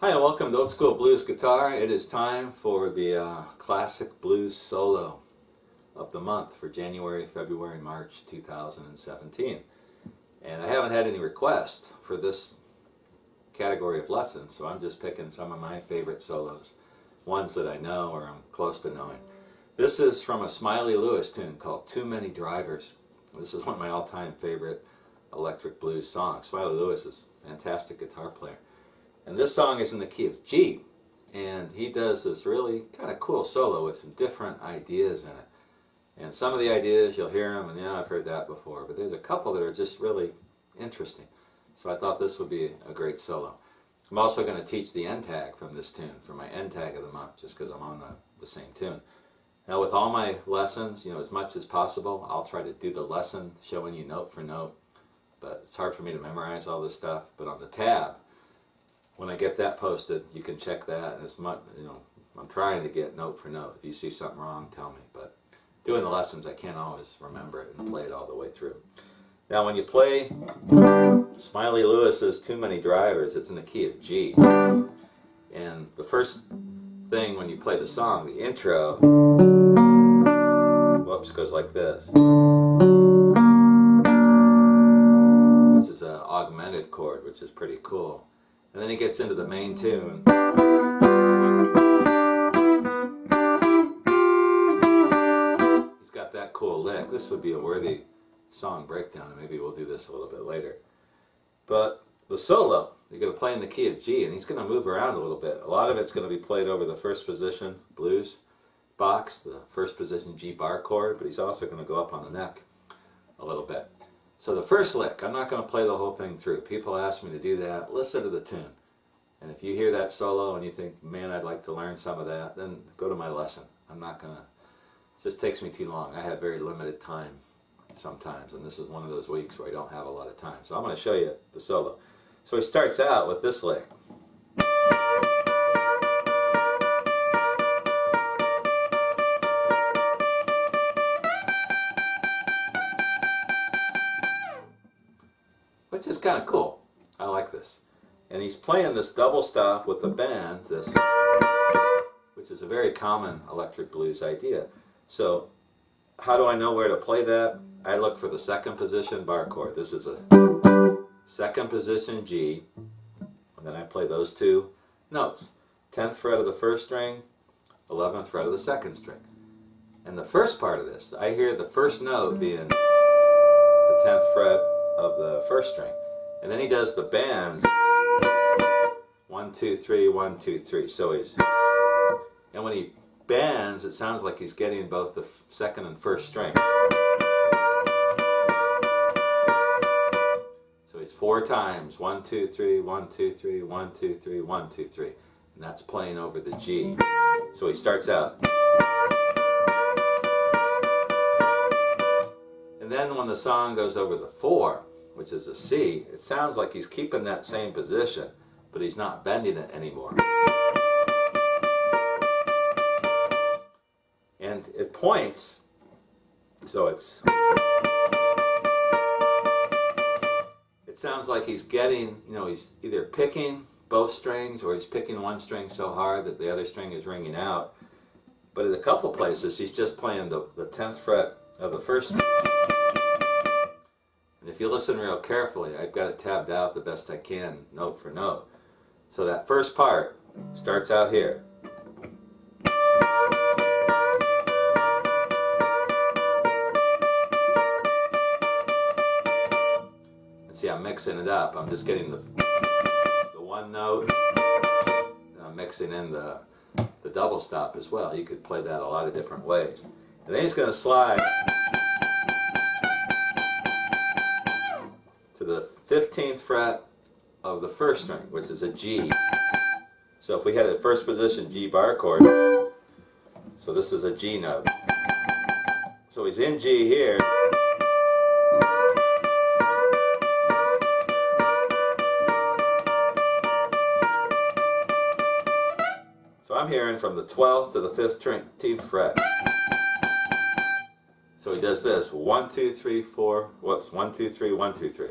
Hi and welcome to Old School Blues Guitar. It is time for the classic blues solo of the month for January, February, March 2017. And I haven't had any requests for this category of lessons, so I'm just picking some of my favorite solos, ones that I know or I'm close to knowing. This is from a Smiley Lewis tune called Too Many Drivers. This is one of my all-time favorite electric blues songs. Smiley Lewis is a fantastic guitar player. And this song is in the key of G, and he does this really kind of cool solo with some different ideas in it. And some of the ideas, you'll hear them, and yeah, I've heard that before, but there's a couple that are just really interesting. So I thought this would be a great solo. I'm also going to teach the end tag from this tune, for my end tag of the month, just because I'm on the same tune. Now with all my lessons, as much as possible, I'll try to do the lesson, showing you note for note, but it's hard for me to memorize all this stuff. But on the tab, when I get that posted, you can check that, and it's much, I'm trying to get note for note. If you see something wrong, tell me. But doing the lessons, I can't always remember it and play it all the way through. Now, when you play Smiley Lewis's Too Many Drivers, it's in the key of G. And the first thing when you play the song, the intro, whoops, goes like this, which is an augmented chord, which is pretty cool. And then he gets into the main tune. He's got that cool lick. This would be a worthy song breakdown, and maybe we'll do this a little bit later. But the solo, you're going to play in the key of G, and he's going to move around a little bit. A lot of it's going to be played over the first position blues box, the first position G bar chord, but he's also going to go up on the neck a little bit. So the first lick, I'm not going to play the whole thing through. People ask me to do that. Listen to the tune. And if you hear that solo and you think, man, I'd like to learn some of that, then go to my lesson. I'm not going to, it just takes me too long. I have very limited time sometimes, and this is one of those weeks where I don't have a lot of time. So I'm going to show you the solo. So he starts out with this lick. Which is kind of cool. I like this. And he's playing this double stop with the bend, this, which is a very common electric blues idea. So how do I know where to play that? I look for the second position bar chord. This is a second position G, and then I play those two notes. 10th fret of the first string, 11th fret of the second string. And the first part of this, I hear the first note being the 10th fret of the first string, and then he does the bends 1 2 3 1 2 3. So he's, and when he bends, it sounds like he's getting both the second and first string. So he's 4 times 1 2 3 1 2 3 1 2 3 1 2 3, and that's playing over the G. So he starts out. And then when the song goes over the 4, which is a C, it sounds like he's keeping that same position, but he's not bending it anymore. And it points, so it sounds like he's getting, he's either picking both strings or he's picking one string so hard that the other string is ringing out. But in a couple places, he's just playing the 10th fret of the first string. And if you listen real carefully, I've got it tabbed out the best I can, note for note. So that first part starts out here. And see, I'm mixing it up. I'm just getting the one note, and I'm mixing in the double stop as well. You could play that a lot of different ways. And then he's going to slide to the 15th fret of the first string, which is a G. So if we had a first position G bar chord, so this is a G note. So he's in G here. So I'm hearing from the 12th to the 15th fret. So he does this, 1 2 3 4, whoops, 1 2 3 1 2 3.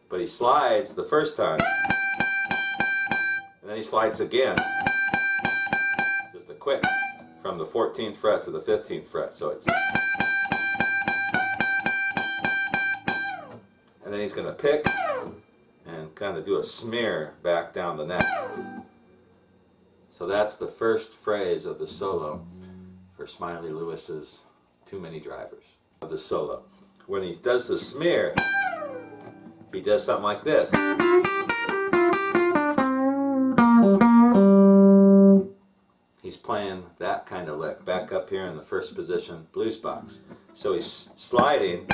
But he slides the first time. then he slides again. Just a quick, from the 14th fret to the 15th fret. So it's, and then he's going to pick and kind of do a smear back down the neck. So that's the first phrase of the solo for Smiley Lewis's Too Many Drivers. Of the solo. When he does the smear, he does something like this. He's playing that kind of lick back up here in the first position blues box. So he's sliding,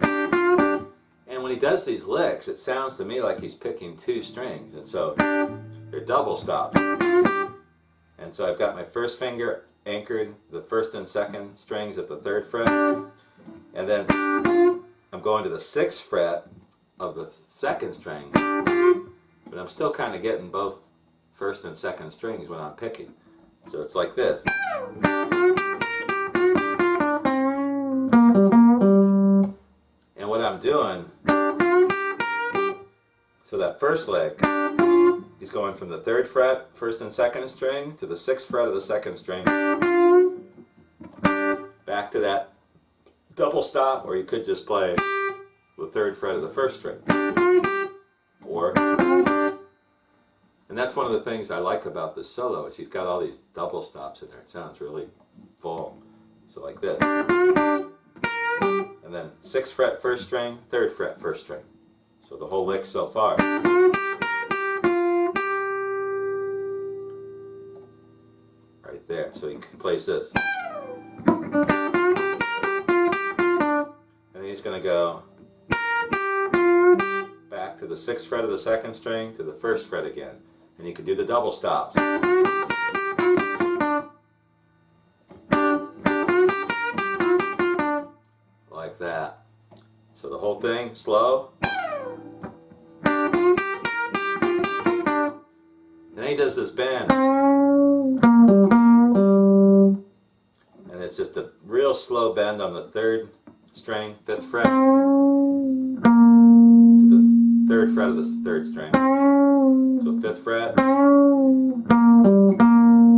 and when he does these licks, it sounds to me like he's picking two strings, and so they're double stops. And so I've got my first finger anchored the first and second strings at the 3rd fret, and then I'm going to the 6th fret of the 2nd string, but I'm still kind of getting both first and second strings when I'm picking. So it's like this. And what I'm doing, so that first lick, he's going from the 3rd fret, 1st and 2nd string, to the 6th fret of the 2nd string, back to that double stop, or you could just play the 3rd fret of the 1st string. Or, and that's one of the things I like about this solo, is he's got all these double stops in there. It sounds really full. So like this. And then 6th fret 1st string, 3rd fret 1st string. So the whole lick so far. Right there. So he plays this. And then he's going to go back to the 6th fret of the 2nd string to the 1st fret again. And you can do the double stops. Like that. So the whole thing, slow. And then he does this bend. And it's just a real slow bend on the 3rd string, 5th fret, to the 3rd fret of the 3rd string. So 5th fret,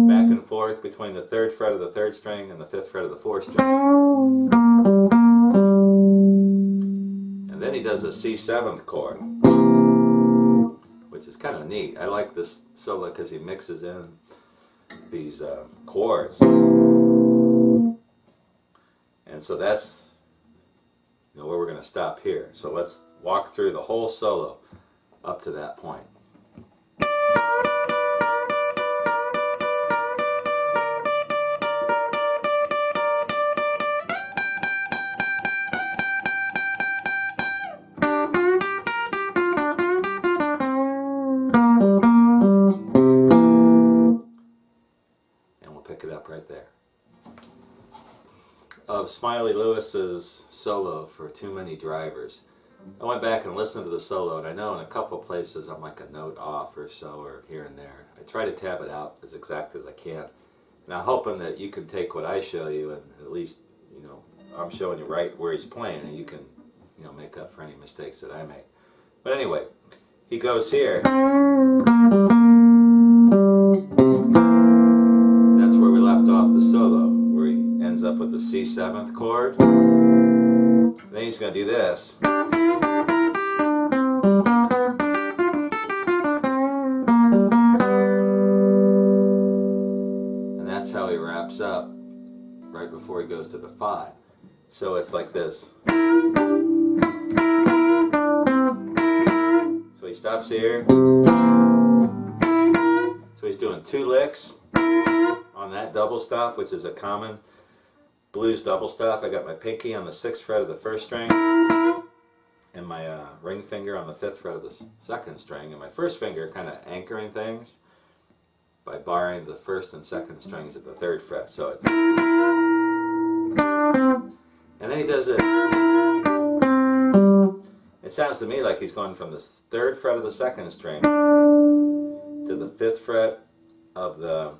back and forth between the 3rd fret of the 3rd string and the 5th fret of the 4th string. And then he does a C7th chord, which is kind of neat. I like this solo because he mixes in these chords. And so that's, where we're going to stop here. So let's walk through the whole solo up to that point. Pick it up right there. Of Smiley Lewis's solo for Too Many Drivers. I went back and listened to the solo, and I know in a couple places I'm like a note off or so, or here and there. I try to tab it out as exact as I can. And I'm hoping that you can take what I show you, and at least, I'm showing you right where he's playing, and you can, make up for any mistakes that I make. But anyway, he goes here. That's where we left off the solo, where he ends up with the C7th chord. Then he's going to do this. And that's how he wraps up right before he goes to the 5. So it's like this. So he stops here. So he's doing 2 licks on that double stop, which is a common blues double stop. I got my pinky on the 6th fret of the 1st string, and my ring finger on the 5th fret of the 2nd string, and my first finger kind of anchoring things by barring the 1st and 2nd strings at the 3rd fret. So it's, and then he does it. It sounds to me like he's going from the 3rd fret of the 2nd string to the 5th fret of the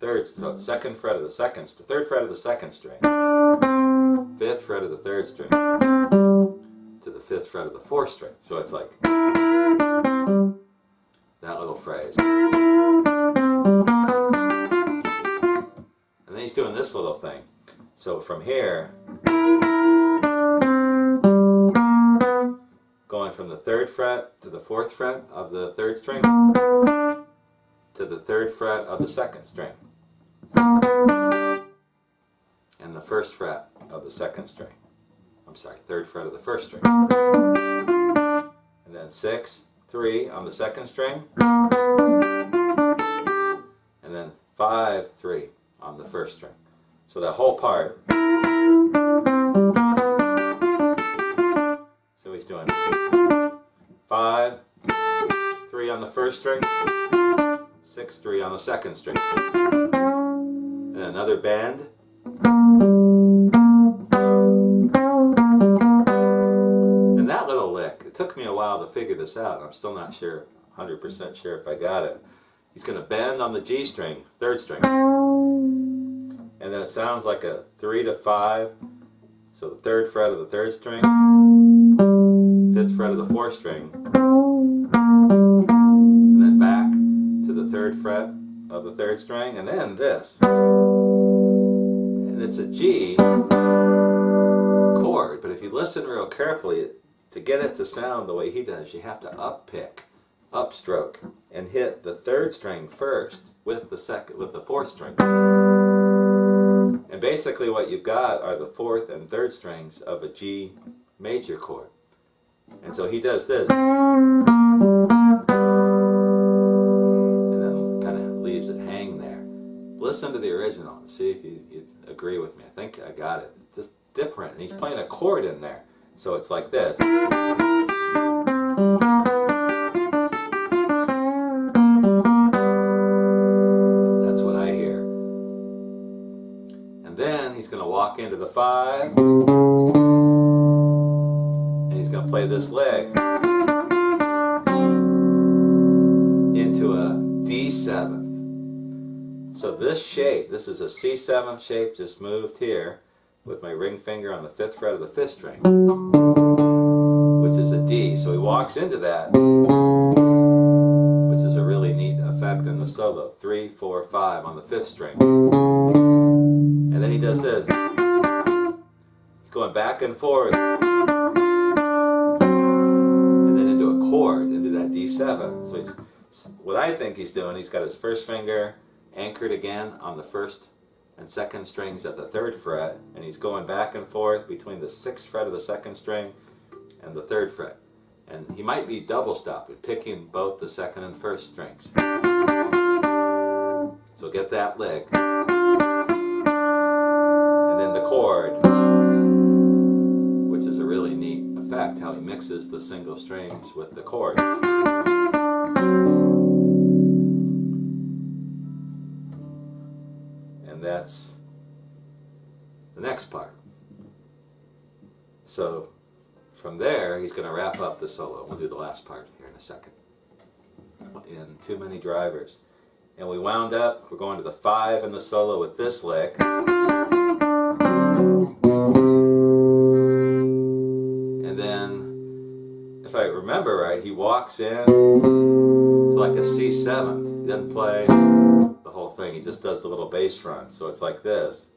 2nd fret of the 3rd fret of the 2nd string, 5th fret of the 3rd string, to the 5th fret of the 4th string. So it's like that little phrase. And then he's doing this little thing. So from here, going from the 3rd fret to the 4th fret of the 3rd string to the 3rd fret of the 2nd string and the 1st fret of the 2nd string. I'm sorry, 3rd fret of the 1st string. And then 6, 3 on the 2nd string, and then 5, 3 on the 1st string. So that whole part. So he's doing 5, 3 on the 1st string, 6, 3 on the 2nd string, and another bend. And that little lick, it took me a while to figure this out. I'm still not sure, 100% sure if I got it. He's going to bend on the G string, 3rd string. And then it sounds like a 3 to 5. So the 3rd fret of the 3rd string, 5th fret of the 4th string, and then back to the 3rd fret of the 3rd string, and then this. And it's a G chord, but if you listen real carefully, to get it to sound the way he does, you have to up-pick, upstroke, and hit the 3rd string first with the 4th string. And basically what you've got are the 4th and 3rd strings of a G major chord. And so he does this, and then kind of leaves it hang there. Listen to the original and see if you agree with me. I think I got it. It's just different. And he's playing a chord in there. So it's like this. That's what I hear. And then he's going to walk into the 5. And he's going to play this lick into a D7th. So this shape, this is a C7 shape, just moved here with my ring finger on the 5th fret of the 5th string, which is a D. So he walks into that, which is a really neat effect in the solo. 3, 4, 5 on the 5th string. And then he does this. He's going back and forth. And then into a chord, into that D7. So he's, what I think he's doing, he's got his 1st finger anchored again on the 1st and 2nd strings at the 3rd fret, and he's going back and forth between the 6th fret of the 2nd string and the 3rd fret. And he might be double stopping, picking both the 2nd and 1st strings. So get that lick. And then the chord, which is a really neat effect, how he mixes the single strings with the chord. And that's the next part. So from there, he's going to wrap up the solo. We'll do the last part here in a second. In Too Many Drivers. And we wound up, we're going to the 5 in the solo with this lick. And then, if I remember right, he walks in to like a C7th. He doesn't play the whole thing, he just does the little bass run. So it's like this.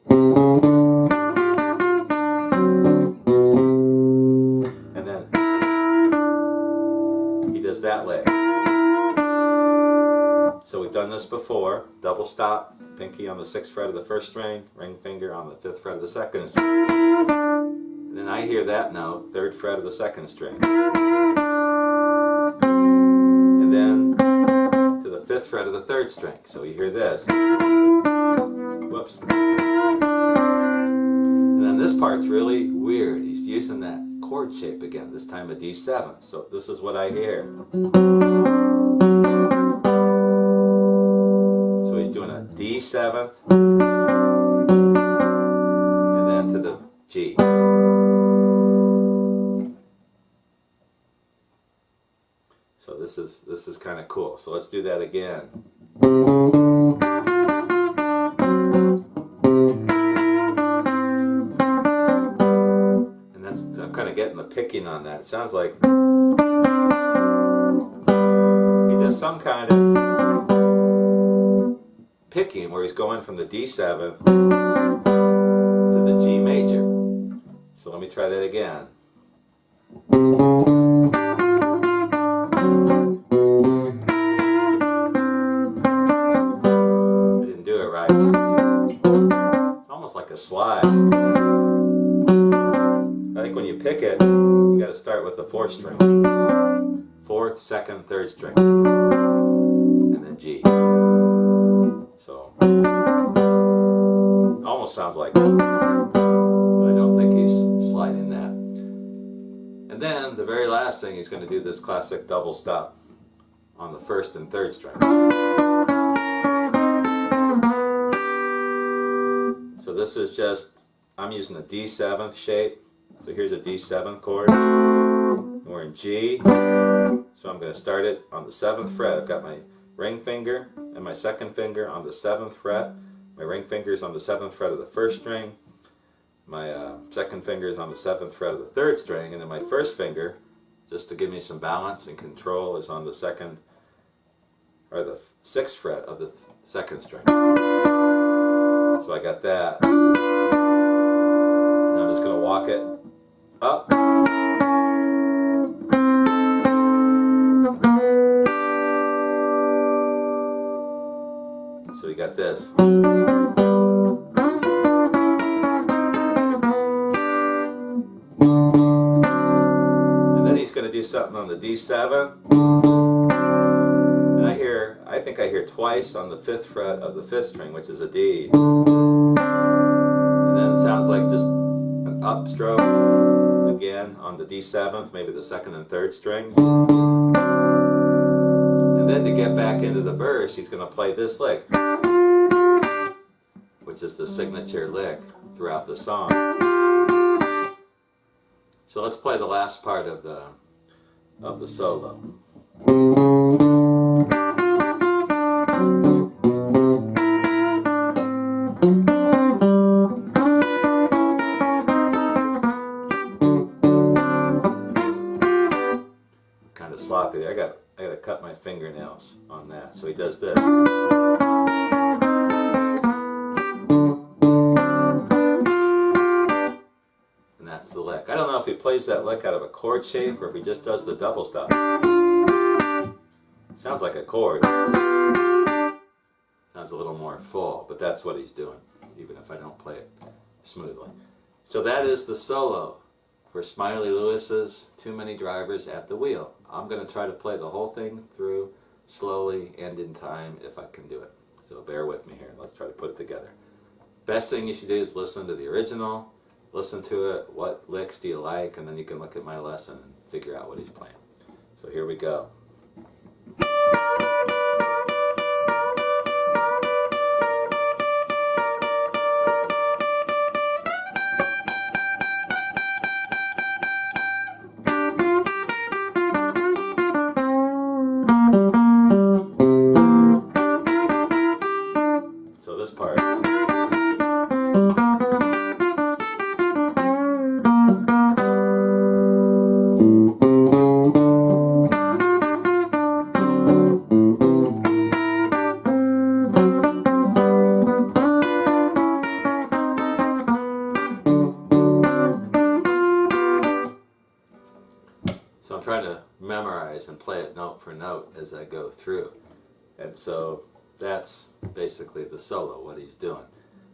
And then he does that lick. So we've done this before. Double stop, pinky on the 6th fret of the 1st string, ring finger on the 5th fret of the 2nd string. And then I hear that note, 3rd fret of the 2nd string. And then to the 5th fret of the 3rd string. So you hear this. Whoops. And then this part's really weird. He's using that chord shape again, this time a D7. So this is what I hear. So he's doing a D7th, and then to the G. So this is kind of cool. So let's do that again. And I'm kind of getting the picking on that. It sounds like he does some kind of breaking where he's going from the D7 to the G major. So let me try that again. I didn't do it right. It's almost like a slide. I think when you pick it, you got to start with the 4th string. 4th, 2nd, 3rd string. And then G. So, almost sounds like that. But I don't think he's sliding that. And then the very last thing, he's going to do this classic double stop on the 1st and 3rd string. So this is just, I'm using a D7 shape. So here's a D7 chord. We're in G. So I'm going to start it on the 7th fret. I've got my ring finger and my 2nd finger on the 7th fret. My ring finger is on the 7th fret of the 1st string. My 2nd finger is on the 7th fret of the 3rd string. And then my 1st finger, just to give me some balance and control, is on the 2nd or the 6th fret of the 2nd string. So I got that. And I'm just going to walk it up. So you got this. And then he's going to do something on the D7. And I think I hear twice on the 5th fret of the 5th string, which is a D. And then it sounds like just an upstroke again on the D7th, maybe the 2nd and 3rd strings. And then to get back into the verse, he's going to play this lick, which is the signature lick throughout the song. So let's play the last part of the solo. Kind of sloppy there. I got to cut my fingernails on that. So he does this. And that's the lick. I don't know if he plays that lick out of a chord shape or if he just does the double stop. Sounds like a chord. Sounds a little more full, but that's what he's doing, even if I don't play it smoothly. So that is the solo for Smiley Lewis's Too Many Drivers at the Wheel. I'm going to try to play the whole thing through slowly and in time if I can do it. So bear with me here. Let's try to put it together. Best thing you should do is listen to the original, listen to it, what licks do you like, and then you can look at my lesson and figure out what he's playing. So here we go. So this part. So I'm trying to memorize and play it note for note as I go through. And so that's basically the solo, what he's doing.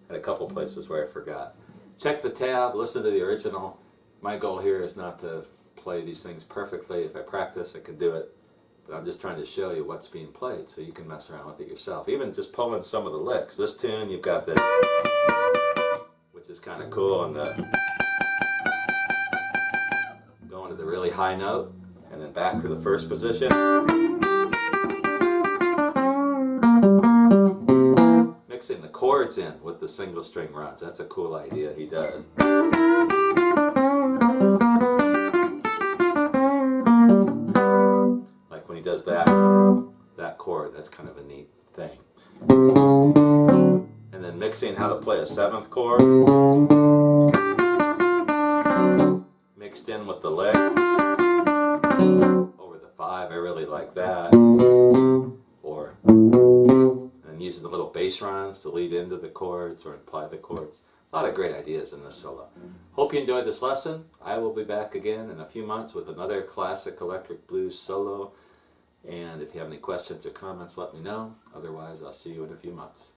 And a couple places where I forgot. Check the tab, listen to the original. My goal here is not to play these things perfectly. If I practice, I can do it. But I'm just trying to show you what's being played so you can mess around with it yourself. Even just pulling some of the licks. This tune, you've got the, which is kind of cool, and the going to the really high note, and then back to the first position. Mixing the chords in with the single string runs. That's a cool idea he does. Like when he does that chord, that's kind of a neat thing. And then mixing how to play a 7th chord mixed in with the lick over the 5. I really like that. Or and using the little bass runs to lead into the chords or imply the chords. A lot of great ideas in this solo. Hope you enjoyed this lesson. I will be back again in a few months with another classic electric blues solo. And if you have any questions or comments, let me know. Otherwise, I'll see you in a few months.